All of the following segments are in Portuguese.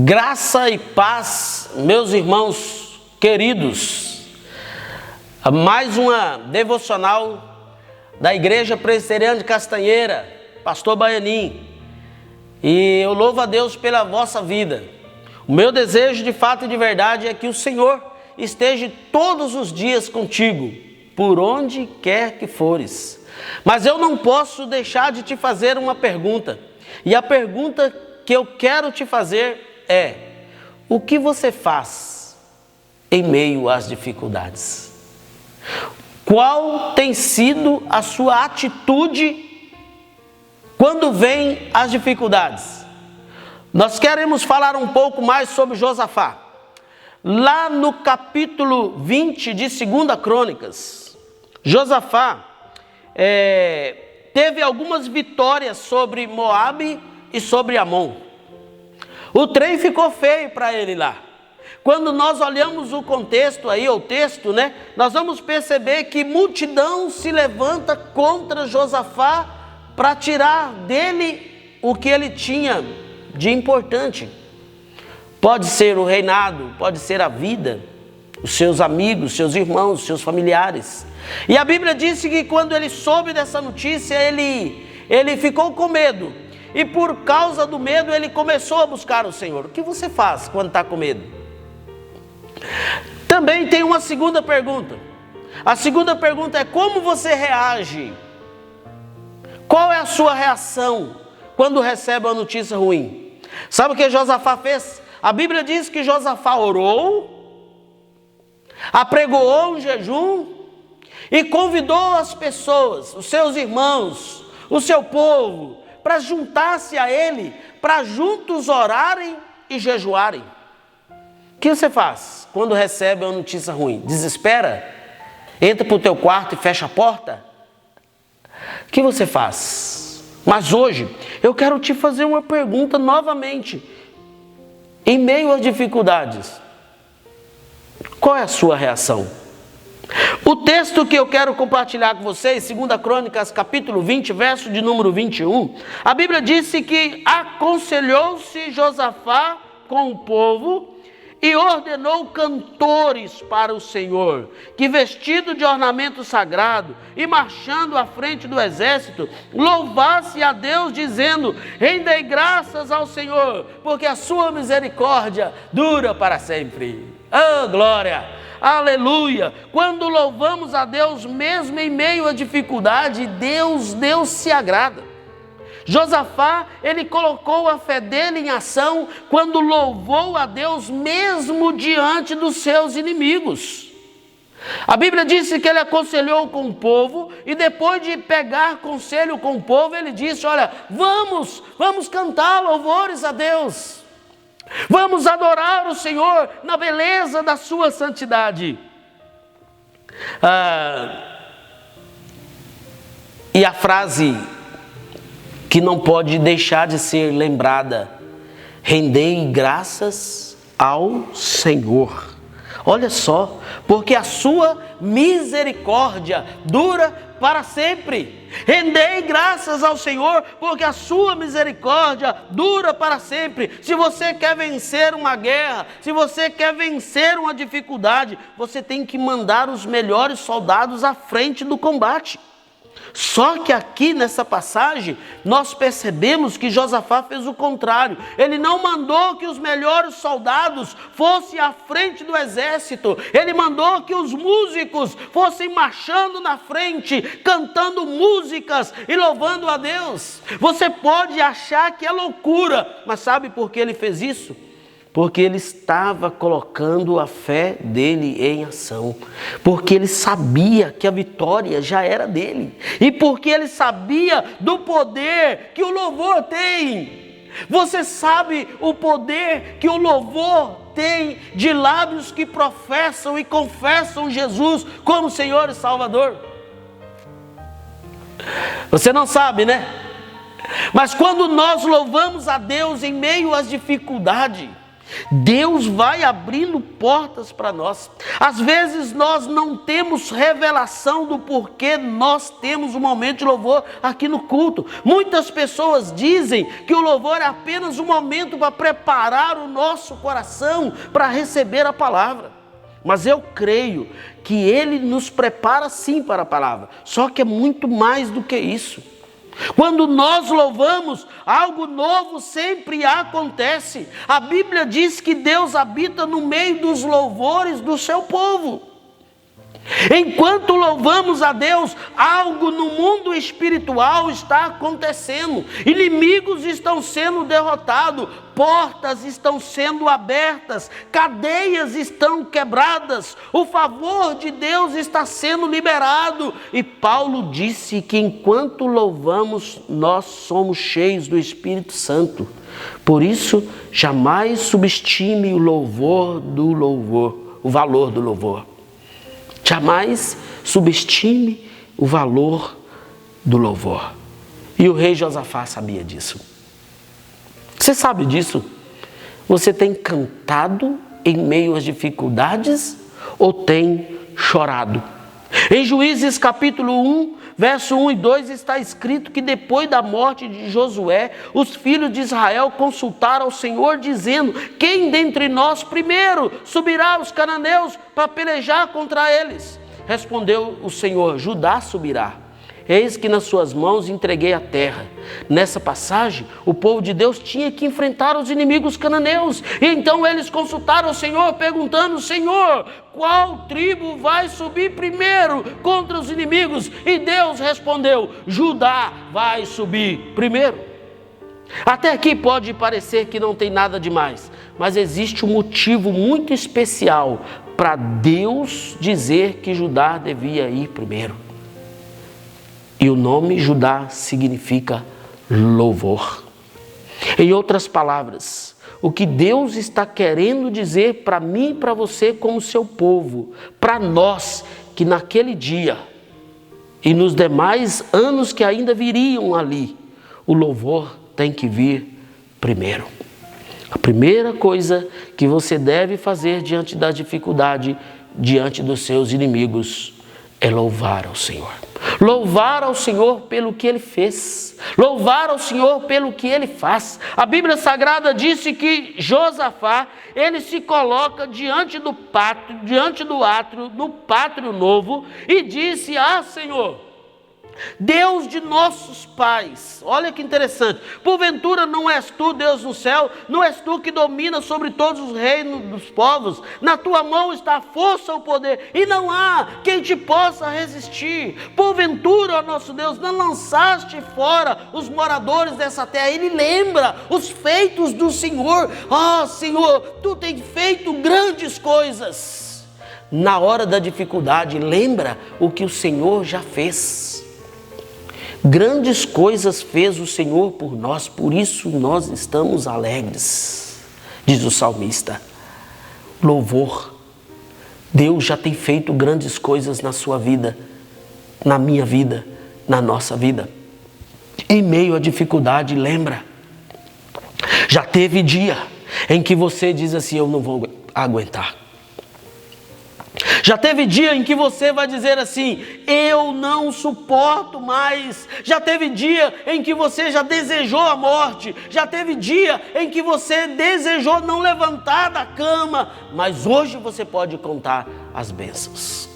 Graça e paz, meus irmãos queridos. Mais uma devocional da Igreja Presbiteriana de Castanheira, Pastor Baianinho. E eu louvo a Deus pela vossa vida. O meu desejo de fato e de verdade é que o Senhor esteja todos os dias contigo, por onde quer que fores. Mas eu não posso deixar de te fazer uma pergunta. E a pergunta que eu quero te fazer é: o que você faz em meio às dificuldades? Qual tem sido a sua atitude quando vem as dificuldades? Nós queremos falar um pouco mais sobre Josafá. Lá no capítulo 20 de 2 Crônicas, Josafá teve algumas vitórias sobre Moabe e sobre Amon. O trem ficou feio para ele lá. Quando nós olhamos o contexto aí, o texto, nós vamos perceber que multidão se levanta contra Josafá para tirar dele o que ele tinha de importante. Pode ser o reinado, pode ser a vida, os seus amigos, seus irmãos, seus familiares. E a Bíblia disse que quando ele soube dessa notícia, ele ficou com medo. E por causa do medo, ele começou a buscar o Senhor. O que você faz quando está com medo? Também tem uma segunda pergunta. A segunda pergunta é: como você reage? Qual é a sua reação quando recebe uma notícia ruim? Sabe o que Josafá fez? A Bíblia diz que Josafá orou, apregoou um jejum e convidou as pessoas, os seus irmãos, o seu povo, para juntar-se a ele, para juntos orarem e jejuarem. O que você faz quando recebe uma notícia ruim? Desespera? Entra para o teu quarto e fecha a porta? O que você faz? Mas hoje eu quero te fazer uma pergunta novamente. Em meio às dificuldades, qual é a sua reação? O texto que eu quero compartilhar com vocês, 2 Crônicas, capítulo 20, verso de número 21, a Bíblia disse que aconselhou-se Josafá com o povo e ordenou cantores para o Senhor, que vestido de ornamento sagrado e marchando à frente do exército, louvasse a Deus dizendo: rendei graças ao Senhor, porque a sua misericórdia dura para sempre. Oh, glória! Aleluia! Quando louvamos a Deus, mesmo em meio à dificuldade, Deus se agrada. Josafá, ele colocou a fé dele em ação quando louvou a Deus mesmo diante dos seus inimigos. A Bíblia disse que ele aconselhou com o povo e depois de pegar conselho com o povo, ele disse: olha, vamos cantar louvores a Deus. Vamos adorar o Senhor na beleza da sua santidade. E a frase que não pode deixar de ser lembrada: rendei graças ao Senhor. Olha só, porque a sua misericórdia dura para sempre. Rendei graças ao Senhor, porque a sua misericórdia dura para sempre. Se você quer vencer uma guerra, se você quer vencer uma dificuldade, você tem que mandar os melhores soldados à frente do combate. Só que aqui nessa passagem, nós percebemos que Josafá fez o contrário. Ele não mandou que os melhores soldados fossem à frente do exército. Ele mandou que os músicos fossem marchando na frente, cantando músicas e louvando a Deus. Você pode achar que é loucura, mas sabe por que ele fez isso? Porque ele estava colocando a fé dele em ação, porque ele sabia que a vitória já era dele, e porque ele sabia do poder que o louvor tem. Você sabe o poder que o louvor tem de lábios que professam e confessam Jesus como Senhor e Salvador? Você não sabe, né? Mas quando nós louvamos a Deus em meio às dificuldades, Deus vai abrindo portas para nós. Às vezes nós não temos revelação do porquê nós temos um momento de louvor aqui no culto. Muitas pessoas dizem que o louvor é apenas um momento para preparar o nosso coração para receber a palavra. Mas eu creio que ele nos prepara sim para a palavra. Só que é muito mais do que isso. Quando nós louvamos, algo novo sempre acontece. A Bíblia diz que Deus habita no meio dos louvores do seu povo. Enquanto louvamos a Deus, algo no mundo espiritual está acontecendo. Inimigos estão sendo derrotados, portas estão sendo abertas, cadeias estão quebradas, o favor de Deus está sendo liberado. E Paulo disse que enquanto louvamos, nós somos cheios do Espírito Santo. Por isso, jamais subestime o louvor do louvor, o valor do louvor. Jamais subestime o valor do louvor. E o rei Josafá sabia disso. Você sabe disso? Você tem cantado em meio às dificuldades ou tem chorado? Em Juízes capítulo 1, verso 1 e 2 está escrito que depois da morte de Josué, os filhos de Israel consultaram ao Senhor dizendo: quem dentre nós primeiro subirá aos cananeus para pelejar contra eles? Respondeu o Senhor: Judá subirá. Eis que nas suas mãos entreguei a terra. Nessa passagem, o povo de Deus tinha que enfrentar os inimigos cananeus. E então eles consultaram o Senhor, perguntando: Senhor, qual tribo vai subir primeiro contra os inimigos? E Deus respondeu: Judá vai subir primeiro. Até aqui pode parecer que não tem nada demais, mas existe um motivo muito especial para Deus dizer que Judá devia ir primeiro. E o nome Judá significa louvor. Em outras palavras, o que Deus está querendo dizer para mim e para você como seu povo, para nós, que naquele dia e nos demais anos que ainda viriam ali, o louvor tem que vir primeiro. A primeira coisa que você deve fazer diante da dificuldade, diante dos seus inimigos, é louvar ao Senhor. Louvar ao Senhor pelo que Ele fez. Louvar ao Senhor pelo que Ele faz. A Bíblia Sagrada disse que Josafá, ele se coloca diante do pátio, no pátrio novo, e disse: Senhor, Deus de nossos pais, olha que interessante, porventura não és tu, Deus no céu, não és tu que domina sobre todos os reinos dos povos, na tua mão está a força, o poder, e não há quem te possa resistir. Porventura, ó nosso Deus, não lançaste fora os moradores dessa terra. Ele lembra os feitos do Senhor. Senhor, tu tens feito grandes coisas. Na hora da dificuldade, lembra o que o Senhor já fez. Grandes coisas fez o Senhor por nós, por isso nós estamos alegres, diz o salmista. Louvor. Deus já tem feito grandes coisas na sua vida, na minha vida, na nossa vida. Em meio à dificuldade, lembra. Já teve dia em que você diz assim: eu não vou aguentar. Já teve dia em que você vai dizer assim: eu não suporto mais. Já teve dia em que você já desejou a morte. Já teve dia em que você desejou não levantar da cama. Mas hoje você pode contar as bênçãos.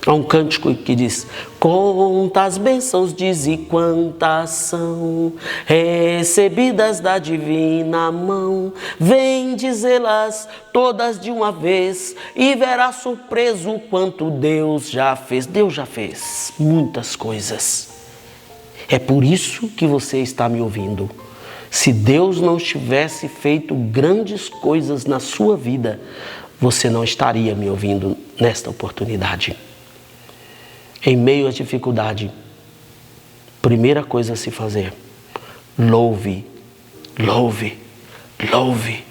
Há um cântico que diz: conta as bênçãos, dize quantas são, recebidas da divina mão. Vem dizê-las todas de uma vez, e verá surpreso o quanto Deus já fez. Deus já fez muitas coisas. É por isso que você está me ouvindo. Se Deus não tivesse feito grandes coisas na sua vida, você não estaria me ouvindo nesta oportunidade. Em meio à dificuldade, primeira coisa a se fazer: louve, louve, louve,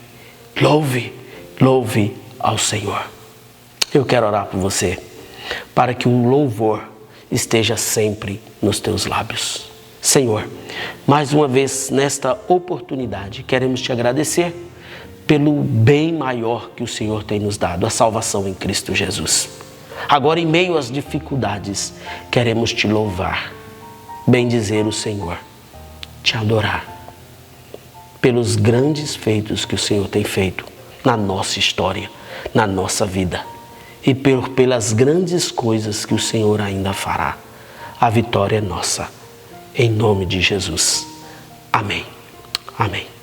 louve, louve ao Senhor. Eu quero orar por você, para que o louvor esteja sempre nos teus lábios. Senhor, mais uma vez nesta oportunidade, queremos te agradecer pelo bem maior que o Senhor tem nos dado, a salvação em Cristo Jesus. Agora, em meio às dificuldades, queremos te louvar, bendizer o Senhor, te adorar pelos grandes feitos que o Senhor tem feito na nossa história, na nossa vida, e pelas grandes coisas que o Senhor ainda fará. A vitória é nossa, em nome de Jesus. Amém. Amém.